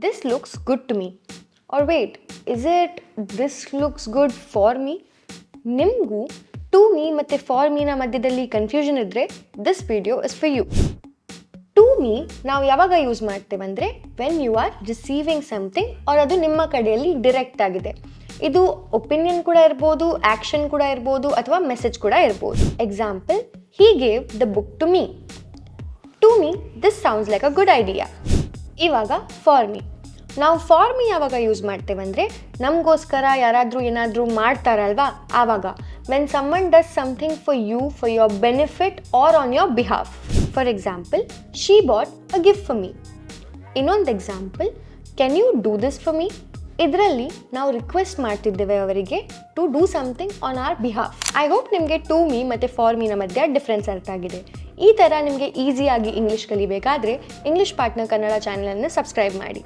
this looks good to me. Or wait, is it this looks good for me? ನಿಮಗೂ to me ಮತ್ತು for ಮೀನ ಮಧ್ಯದಲ್ಲಿ confusion ಇದ್ದರೆ this video is for you. To me ನಾವು ಯಾವಾಗ use ಮಾಡ್ತೇವೆ ಅಂದರೆ when you are receiving something or ಅದು ನಿಮ್ಮ ಕಡೆಯಲ್ಲಿ ಡಿರೆಕ್ಟ್ ಆಗಿದೆ. ಇದು ಒಪಿನಿಯನ್ ಕೂಡ ಇರ್ಬೋದು, ಆ್ಯಕ್ಷನ್ ಕೂಡ ಇರ್ಬೋದು, ಅಥವಾ ಮೆಸೇಜ್ ಕೂಡ ಇರ್ಬೋದು. Example, he gave the book to me. To me this sounds like a good idea. ಇವಾಗ ಫಾರ್ ಮೀ. ನಾವು ಫಾರ್ ಮೀ ಯಾವಾಗ ಯೂಸ್ ಮಾಡ್ತೇವೆ ಅಂದರೆ ನಮಗೋಸ್ಕರ ಯಾರಾದರೂ ಏನಾದರೂ ಮಾಡ್ತಾರಲ್ವಾ ಆವಾಗ. When someone does something for you, for your benefit or on your behalf. For example, she bought a gift for me. ಇನ್ನೊಂದು example, can you do this for me. ಇದರಲ್ಲಿ ನಾವು ರಿಕ್ವೆಸ್ಟ್ ಮಾಡ್ತಿದ್ದೇವೆ ಅವರಿಗೆ to do something on our behalf. I hope ನಿಮಗೆ to me ಮತ್ತು for ಮೀನ ಮಧ್ಯೆ difference ಅರ್ಥ ಆಗಿದೆ. ಈ ಥರ ನಿಮಗೆ ಈಸಿಯಾಗಿ ಇಂಗ್ಲೀಷ್ ಕಲಿಬೇಕಾದ್ರೆ ಇಂಗ್ಲೀಷ್ ಪಾರ್ಟ್ನರ್ ಕನ್ನಡ ಚಾನಲನ್ನು ಸಬ್ಸ್ಕ್ರೈಬ್ ಮಾಡಿ.